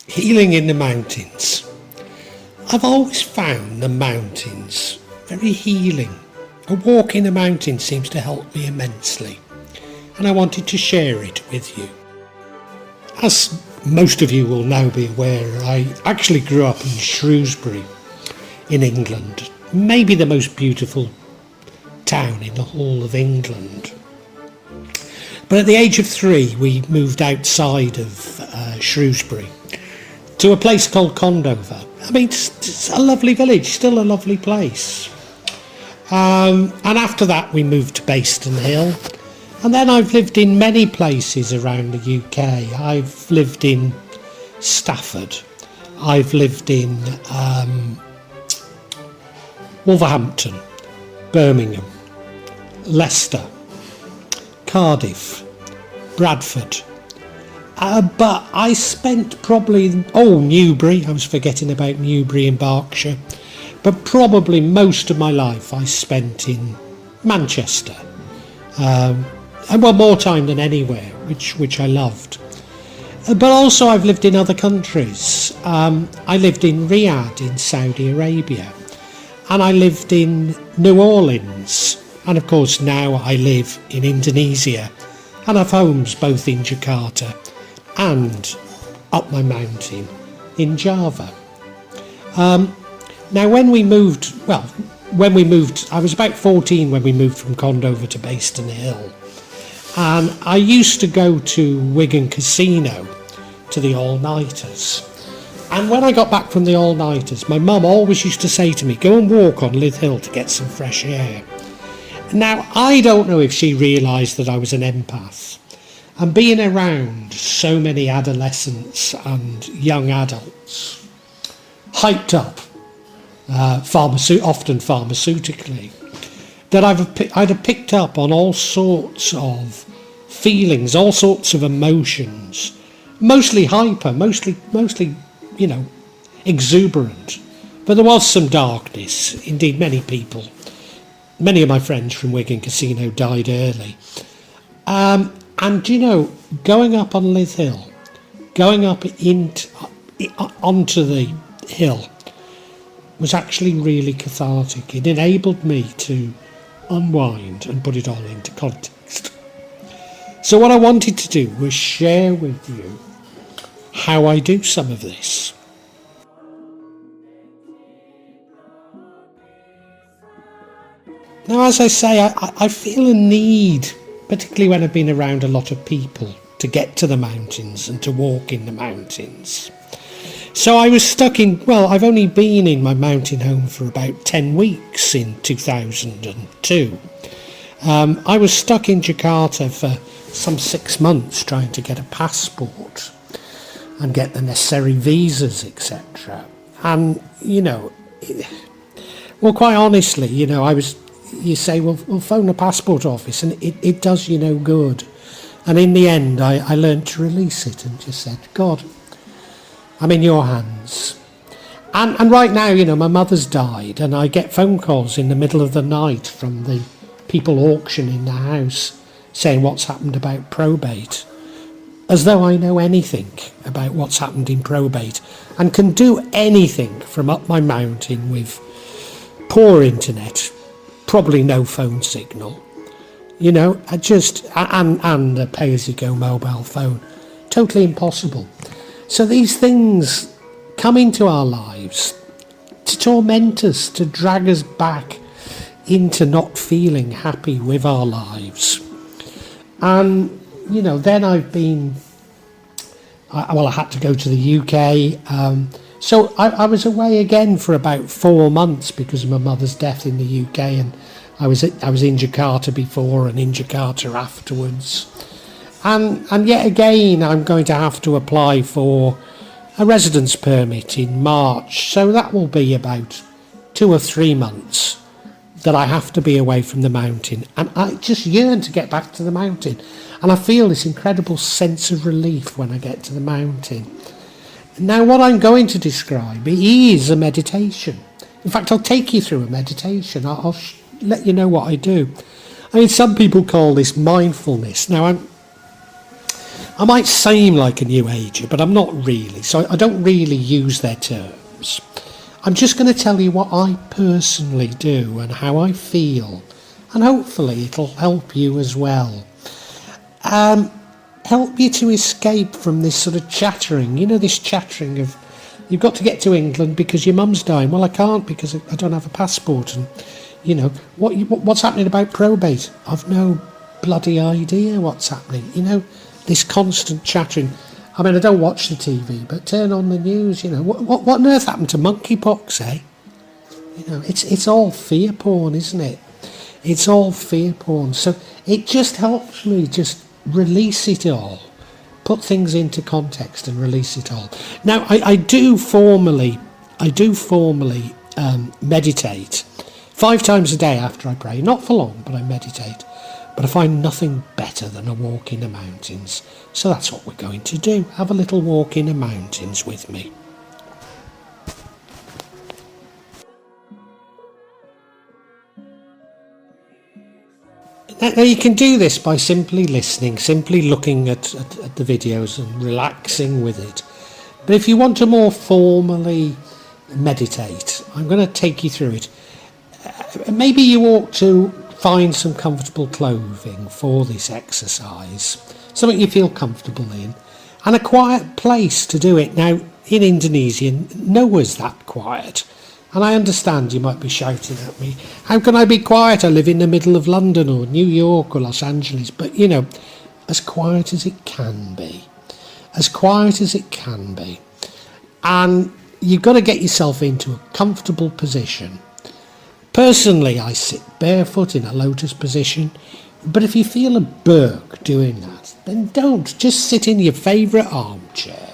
Healing in the mountains. I've always found the mountains very healing. A walk in the mountains seems to help me immensely, and I wanted to share it with you. As most of you will now be aware, I actually grew up in Shrewsbury in England, maybe the most beautiful town in the whole of England. But at the age of 3 we moved outside of Shrewsbury to a place called Condover. I mean, it's a lovely village, still a lovely place. And after that we moved to Baston Hill. And then I've lived in many places around the UK. I've lived in Stafford. I've lived in Wolverhampton, Birmingham, Leicester, Cardiff, Bradford. But I spent probably, Newbury, I was forgetting about Newbury in Berkshire. But probably most of my life I spent in Manchester. And more time than anywhere, which I loved. But also I've lived in other countries. I lived in Riyadh in Saudi Arabia, and I lived in New Orleans, and of course now I live in Indonesia, and have homes both in Jakarta and up my mountain in Java. Now when we moved, I was about 14 when we moved from Condover to Baston Hill. And I used to go to Wigan Casino, to the all-nighters. And when I got back from the all-nighters, my mum always used to say to me, go and walk on Lith Hill to get some fresh air. Now, I don't know if she realised that I was an empath. And being around so many adolescents and young adults, hyped up, often pharmaceutically, that I'd have picked up on all sorts of feelings, all sorts of emotions, mostly hyper, mostly, exuberant. But there was some darkness. Indeed, many of my friends from Wigan Casino died early. And, going up on Lith Hill, going up onto the hill, was actually really cathartic. It enabled me to unwind and put it all into context. So what I wanted to do was share with you how I do some of this. Now, as I say, I feel a need, particularly when I've been around a lot of people, to get to the mountains and to walk in the mountains. So I was stuck I've only been in my mountain home for about 10 weeks in 2002. I was stuck in Jakarta for some 6 months trying to get a passport and get the necessary visas, etc. And, quite honestly, you say, well, phone a passport office, and it does you no good. And in the end, I learned to release it and just said, God, I'm in your hands. And right now, my mother's died, and I get phone calls in the middle of the night from the people auctioning the house saying what's happened about probate, as though I know anything about what's happened in probate and can do anything from up my mountain with poor internet, probably no phone signal, and a pay-as-you-go mobile phone. Totally impossible. So these things come into our lives to torment us, to drag us back into not feeling happy with our lives. And, then I had to go to the UK. So I was away again for about 4 months because of my mother's death in the UK. And I was in Jakarta before and in Jakarta afterwards. And yet again, I'm going to have to apply for a residence permit in March. So that will be about 2 or 3 months that I have to be away from the mountain. And I just yearn to get back to the mountain. And I feel this incredible sense of relief when I get to the mountain. Now, what I'm going to describe is a meditation. In fact, I'll take you through a meditation. I'll let you know what I do. I mean, some people call this mindfulness. Now, I might seem like a new ager, but I'm not really, so I don't really use their terms. I'm just going to tell you what I personally do and how I feel, and hopefully it'll help you as well. Help you to escape from this sort of chattering, this chattering of, you've got to get to England because your mum's dying. Well, I can't because I don't have a passport, and what's happening about probate? I've no bloody idea what's happening. This constant chattering. I mean, I don't watch the TV, but turn on the news. What on earth happened to monkeypox? It's all fear porn, isn't it? It's all fear porn. So it just helps me just release it all, put things into context and release it all. Now, I do formally meditate 5 times a day after I pray. Not for long, but I meditate. But I find nothing better than a walk in the mountains. So that's what we're going to do. Have a little walk in the mountains with me. Now you can do this by simply listening, simply looking at the videos and relaxing with it. But if you want to more formally meditate, I'm going to take you through it. Maybe you ought to find some comfortable clothing for this exercise, something you feel comfortable in, and a quiet place to do it. Now, in Indonesia, nowhere's that quiet. And I understand you might be shouting at me, how can I be quiet? I live in the middle of London or New York or Los Angeles. But, as quiet as it can be. As quiet as it can be. And you've got to get yourself into a comfortable position. Personally, I sit barefoot in a lotus position. But if you feel a Burke doing that, then don't. Just sit in your favourite armchair.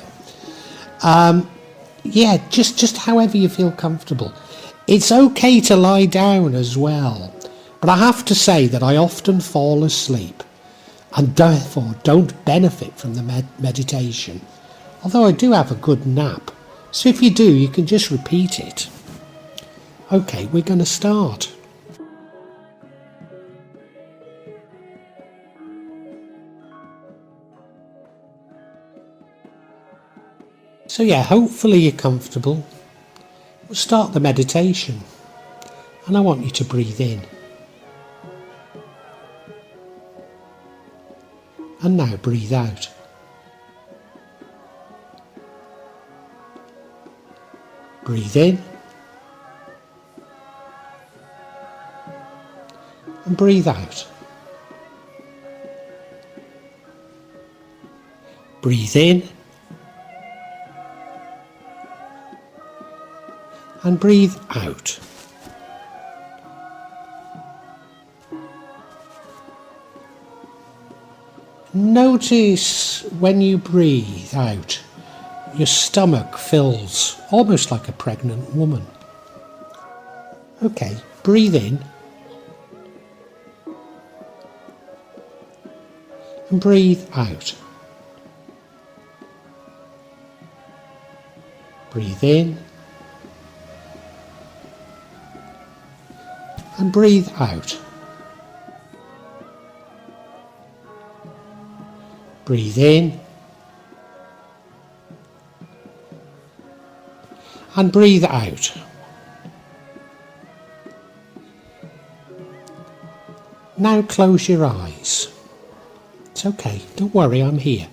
Just however you feel comfortable. It's okay to lie down as well, but I have to say that I often fall asleep and therefore don't benefit from the meditation, although I do have a good nap. So if you do, you can just repeat it. Okay, we're going to start. So hopefully you're comfortable. We'll start the meditation, and I want you to breathe in. And now breathe out. Breathe in. And breathe out. Breathe in. And breathe out. Notice when you breathe out, your stomach fills almost like a pregnant woman. Okay, breathe in. And breathe out. Breathe in. And breathe out. Breathe in. And breathe out. Now close your eyes. It's okay, don't worry, I'm here.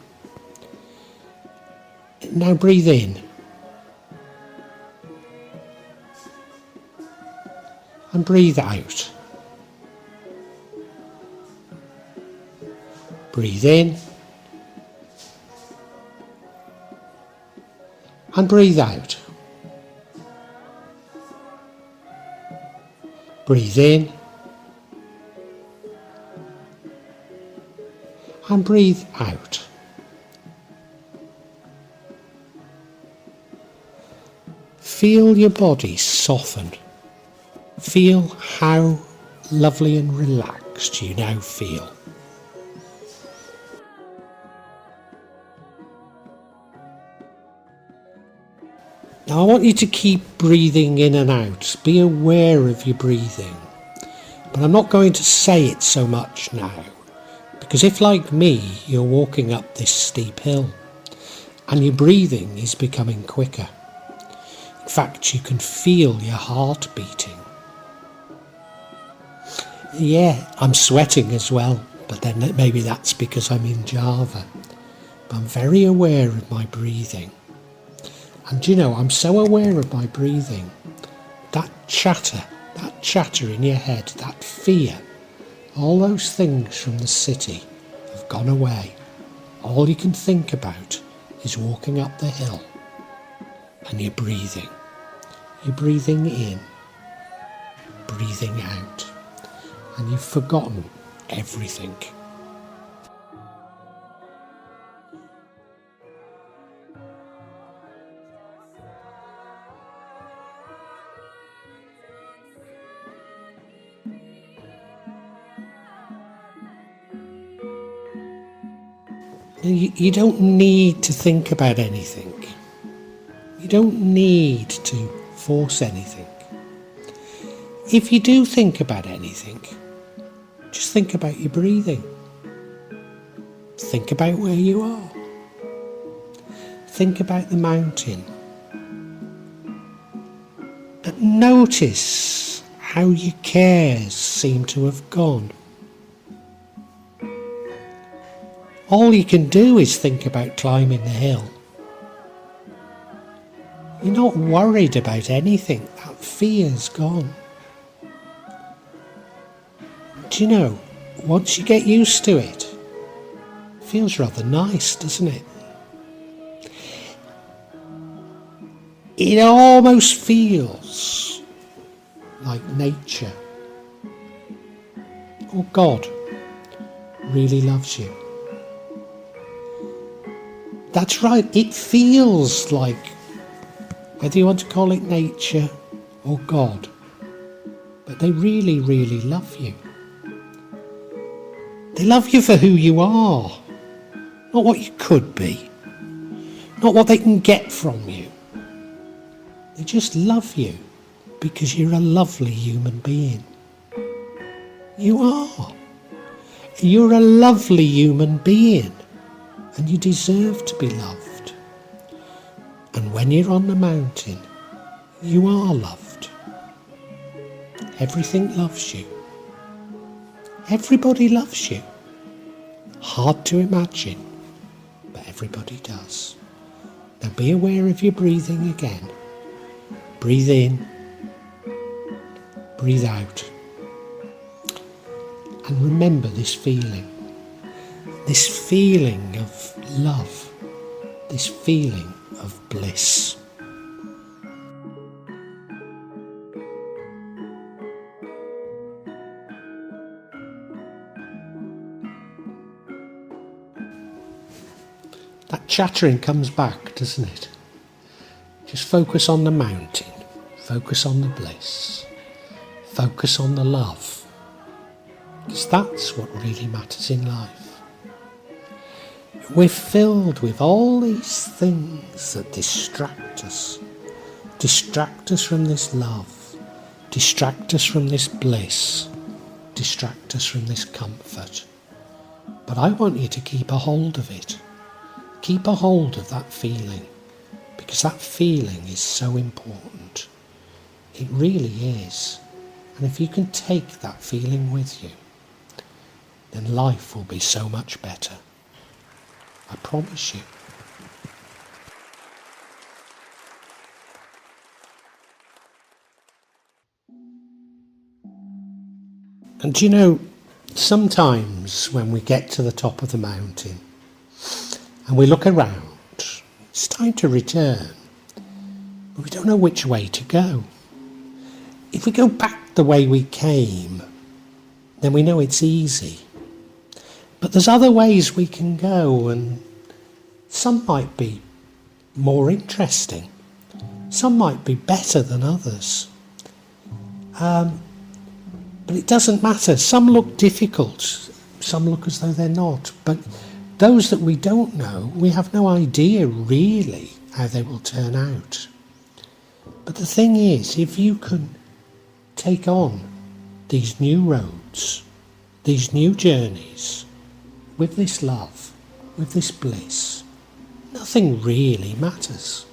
Now breathe in. And breathe out. Breathe in. And breathe out. Breathe in. And breathe out. Feel your body soften. Feel how lovely and relaxed you now feel. Now I want you to keep breathing in and out. Be aware of your breathing. But I'm not going to say it so much now, Because if, like me, you're walking up this steep hill and your breathing is becoming quicker, in fact, you can feel your heart beating. Yeah, I'm sweating as well, but then maybe that's because I'm in Java. But I'm very aware of my breathing. And I'm so aware of my breathing, that chatter in your head, that fear, all those things from the city have gone away. All you can think about is walking up the hill and you're breathing. You're breathing in, breathing out, and you've forgotten everything. You don't need to think about anything. You don't need to force anything. If you do think about anything, just think about your breathing. Think about where you are. Think about the mountain. But notice how your cares seem to have gone. All you can do is think about climbing the hill. You're not worried about anything. That fear's gone. Do you know, once you get used to it, it feels rather nice, doesn't it? It almost feels like nature or God really loves you. That's right, it feels like, whether you want to call it nature or God, but they really, really love you. They love you for who you are, not what you could be, not what they can get from you. They just love you because you're a lovely human being. You are. You're a lovely human being. And you deserve to be loved. And when you're on the mountain, you are loved. Everything loves you. Everybody loves you. Hard to imagine, but everybody does. Now be aware of your breathing again. Breathe in, breathe out. And remember this feeling of love, this feeling of bliss. That chattering comes back, doesn't it? Just focus on the mountain, focus on the bliss, focus on the love, because that's what really matters in life. We're filled with all these things that distract us from this love, distract us from this bliss, distract us from this comfort. But I want you to keep a hold of it. Keep a hold of that feeling, because that feeling is so important. It really is. And if you can take that feeling with you, then life will be so much better. I promise you. And do you know, sometimes when we get to the top of the mountain and we look around, it's time to return, but we don't know which way to go. If we go back the way we came, then we know it's easy. But there's other ways we can go, and some might be more interesting. Some might be better than others. But it doesn't matter. Some look difficult. Some look as though they're not. But those that we don't know, we have no idea really how they will turn out. But the thing is, if you can take on these new roads, these new journeys, with this love, with this bliss, nothing really matters.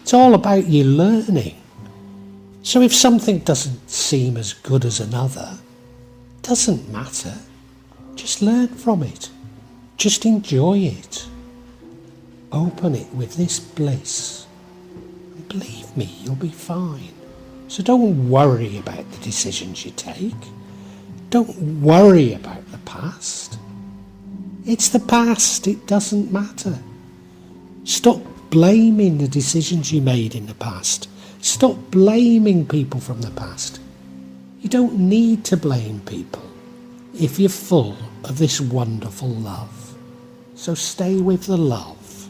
It's all about you learning. So if something doesn't seem as good as another, it doesn't matter. Just learn from it. Just enjoy it. Open it with this bliss. And believe me, you'll be fine. So don't worry about the decisions you take. Don't worry about the past. It's the past, it doesn't matter. Stop blaming the decisions you made in the past. Stop blaming people from the past. You don't need to blame people if you're full of this wonderful love. So stay with the love.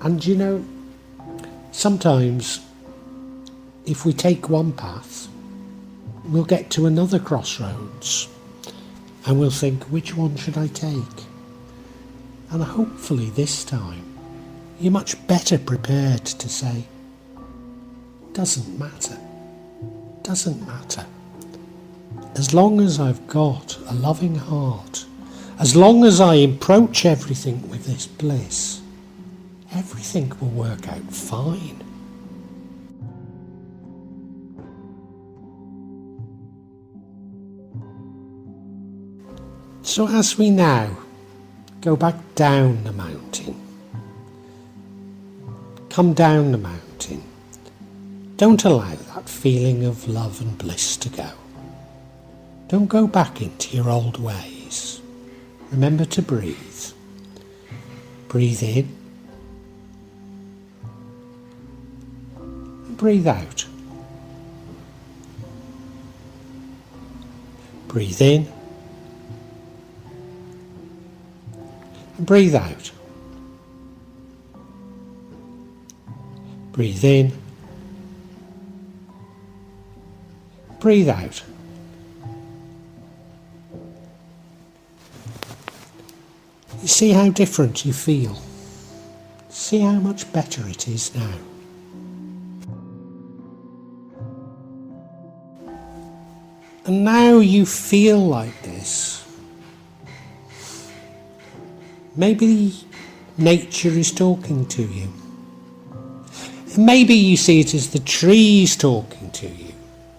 And you know, sometimes if we take one path, we'll get to another crossroads and we'll think, which one should I take? And hopefully this time you're much better prepared to say, doesn't matter, doesn't matter. As long as I've got a loving heart, as long as I approach everything with this bliss, everything will work out fine. So as we now go back down the mountain, come down the mountain, don't allow that feeling of love and bliss to go. Don't go back into your old ways. Remember to breathe. Breathe in and breathe out. Breathe in and breathe out. Breathe in, breathe out. You see how different you feel. See how much better it is now. And now you feel like this. Maybe nature is talking to you. Maybe you see it as the trees talking to you,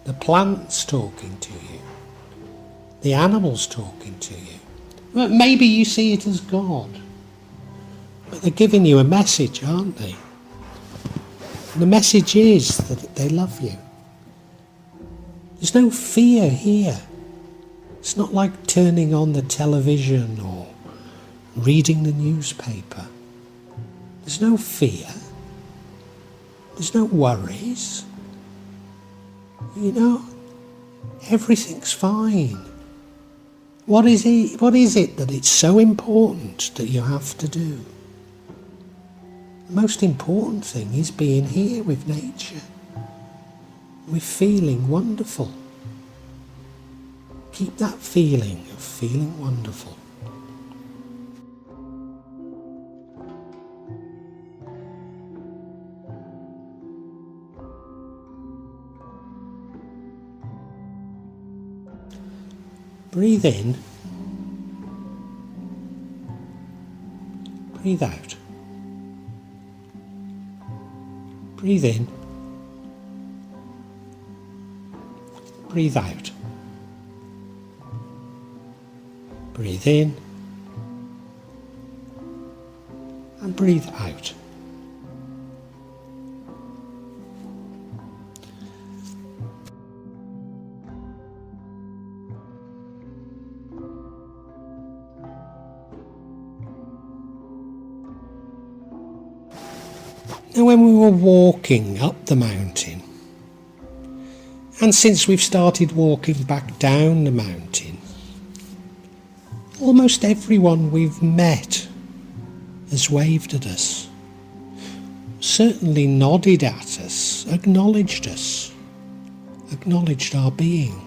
the plants talking to you, the animals talking to you. Well, maybe you see it as God. But they're giving you a message, aren't they? And the message is that they love you. There's no fear here. It's not like turning on the television or reading the newspaper. There's no fear. There's no worries. You know, everything's fine. What is it that it's so important that you have to do? The most important thing is being here with nature. We're feeling wonderful. Keep that feeling of feeling wonderful. Breathe in, breathe out. Breathe in, breathe out. Breathe in and breathe out. Now when we were walking up the mountain, and since we've started walking back down the mountain, almost everyone we've met has waved at us, certainly nodded at us, acknowledged our being,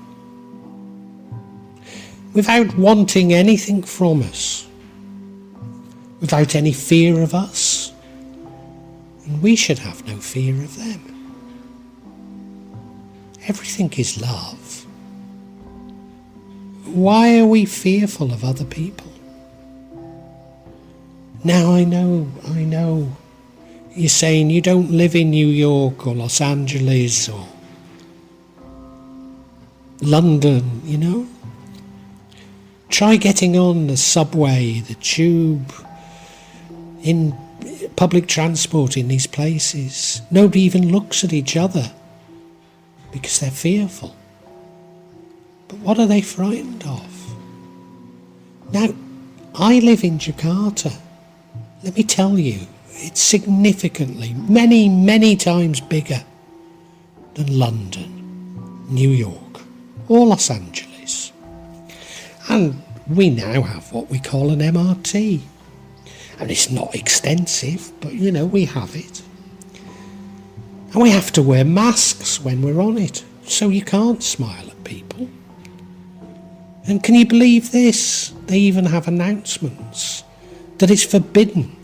without wanting anything from us, without any fear of us. And we should have no fear of them. Everything is love. Why are we fearful of other people? Now I know. You're saying you don't live in New York or Los Angeles or London, you know. Try getting on the subway, the tube, in public transport in these places. Nobody even looks at each other because they're fearful. But what are they frightened of? Now, I live in Jakarta. Let me tell you, it's significantly, many, many times bigger than London, New York, or Los Angeles. And we now have what we call an MRT. And it's not extensive, but you know, we have it. And we have to wear masks when we're on it, so you can't smile at people. And can you believe this? They even have announcements that it's forbidden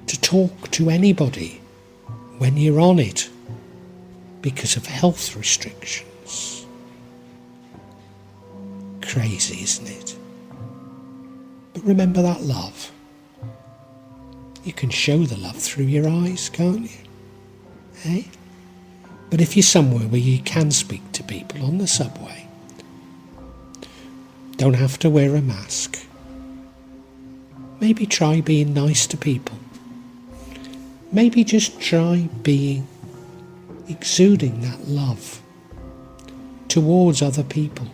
to talk to anybody when you're on it because of health restrictions. Crazy, isn't it? But remember that love. You can show the love through your eyes, can't you? Eh? But if you're somewhere where you can speak to people on the subway, don't have to wear a mask. Maybe try being nice to people. Maybe just try exuding that love towards other people.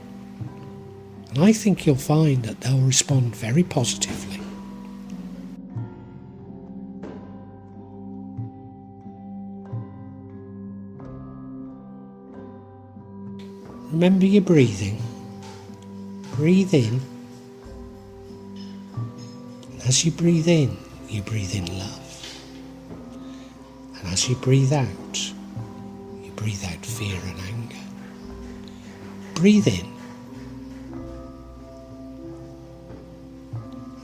And I think you'll find that they'll respond very positively. Remember your breathing. Breathe in. And as you breathe in love. And as you breathe out fear and anger. Breathe in.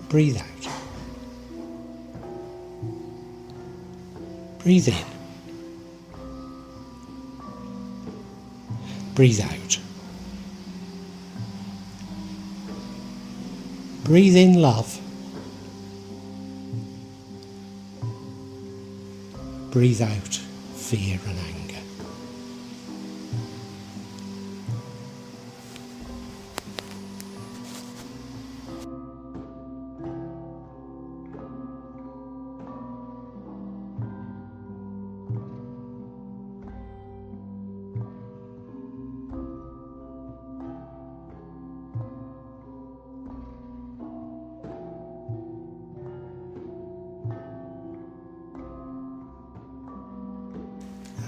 Breathe out. Breathe in. Breathe out. Breathe in love. Breathe out fear and anger.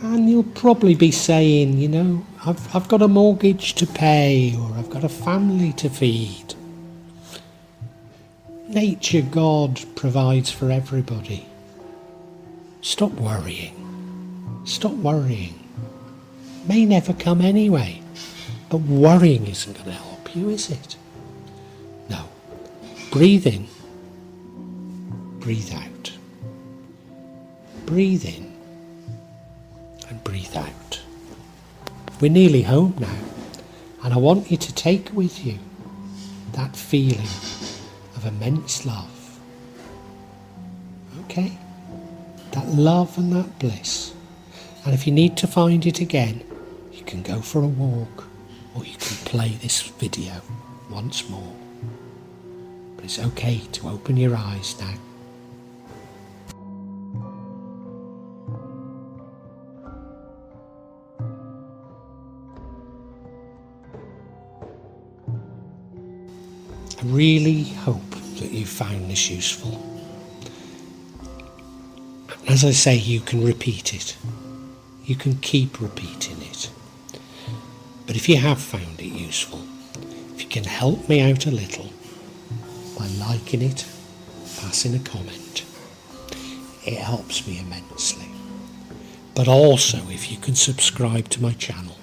And you'll probably be saying, you know, I've got a mortgage to pay, or I've got a family to feed. Nature, God provides for everybody. Stop worrying. Stop worrying. May never come anyway, but worrying isn't going to help you, is it? No. Breathe in. Breathe out. Breathe in. And breathe out. We're nearly home now, and I want you to take with you that feeling of immense love. Okay? That love and that bliss. And if you need to find it again, you can go for a walk, or you can play this video once more. But it's okay to open your eyes now. I really hope that you found this useful. As I say, you can repeat it. You can keep repeating it. But if you have found it useful, if you can help me out a little by liking it, passing a comment, it helps me immensely. But also if you can subscribe to my channel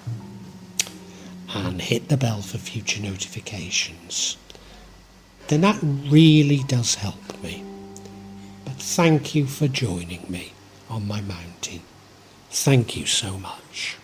and hit the bell for future notifications, then that really does help me. But thank you for joining me on my mountain. Thank you so much.